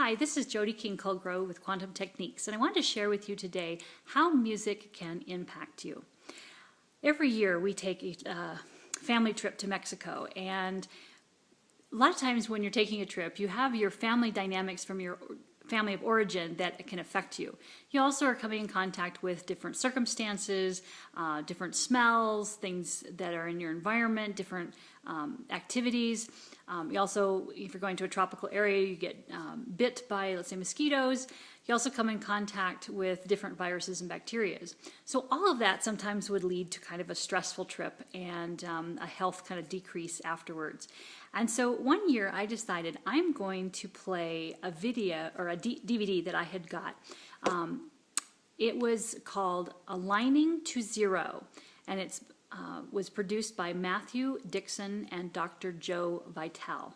Hi, this is Jody King Colegrove with Quantum Techniques, and I wanted to share with you today how music can impact you. Every year we take a family trip to Mexico, and a lot of times when you're taking a trip, you have your family dynamics from your family of origin that can affect you. You also are coming in contact with different circumstances, different smells, things that are in your environment, different activities. You also, if you're going to a tropical area, you get bit by, let's say, mosquitoes. You also come in contact with different viruses and bacteria. So all of that sometimes would lead to kind of a stressful trip and a health kind of decrease afterwards. And so one year I decided I'm going to play a video or a DVD that I had got. It was called Aligning to Zero, and it was produced by Matthew Dixon and Dr. Joe Vitale.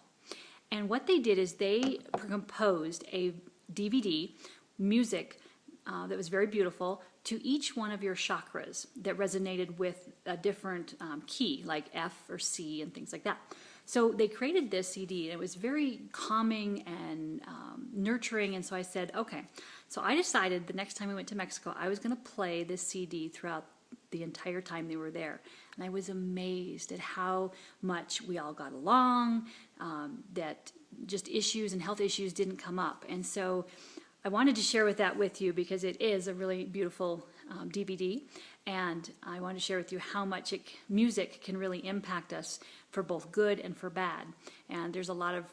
And what they did is they composed a DVD music that was very beautiful to each one of your chakras that resonated with a different key, like F or C and things like that. So they created this CD, and it was very calming and nurturing, and so I said, okay. So I decided the next time we went to Mexico, I was going to play this CD throughout the entire time they were there. And I was amazed at how much we all got along, that just issues and health issues didn't come up. And so I wanted to share that with you because it is a really beautiful DVD, and I want to share with you how much music can really impact us for both good and for bad. And there's a lot of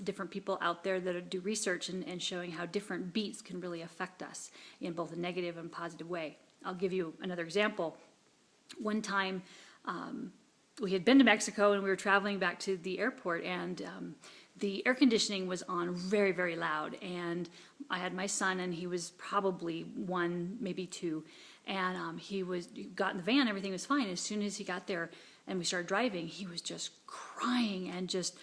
different people out there that do research and showing how different beats can really affect us in both a negative and positive way. I'll give you another example. One time we had been to Mexico and we were traveling back to the airport, and the air conditioning was on very, very loud, and I had my son, and he was probably 1, maybe 2, and he got in the van, everything was fine. As soon as he got there and we started driving, he was just crying and just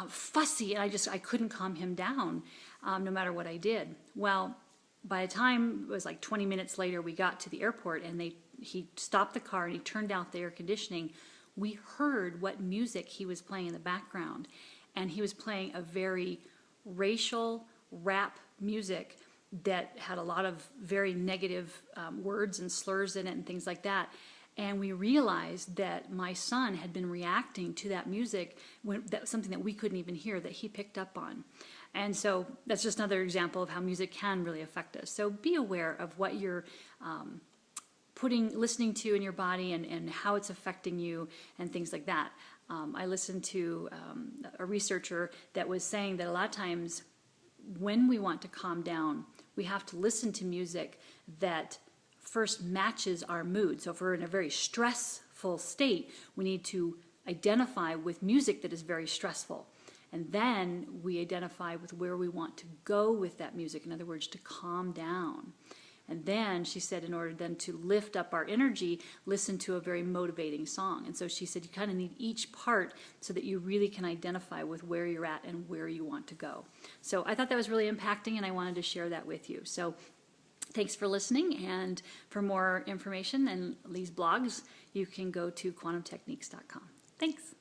fussy, and I couldn't calm him down no matter what I did. Well, by the time it was like 20 minutes later, we got to the airport, and he stopped the car and he turned out the air conditioning. We heard what music he was playing in the background, and he was playing a very racial rap music that had a lot of very negative words and slurs in it and things like that. And we realized that my son had been reacting to that music, something that we couldn't even hear, that he picked up on. And so that's just another example of how music can really affect us. So be aware of what you're listening to in your body and how it's affecting you and things like that. I listened to a researcher that was saying that a lot of times when we want to calm down, we have to listen to music that first matches our mood. So if we're in a very stressful state, we need to identify with music that is very stressful. And then we identify with where we want to go with that music, in other words, to calm down. And then she said, in order then to lift up our energy, listen to a very motivating song. And so she said you kind of need each part so that you really can identify with where you're at and where you want to go. So I thought that was really impacting, and I wanted to share that with you. So thanks for listening, and for more information and these blogs, you can go to quantumtechniques.com. Thanks.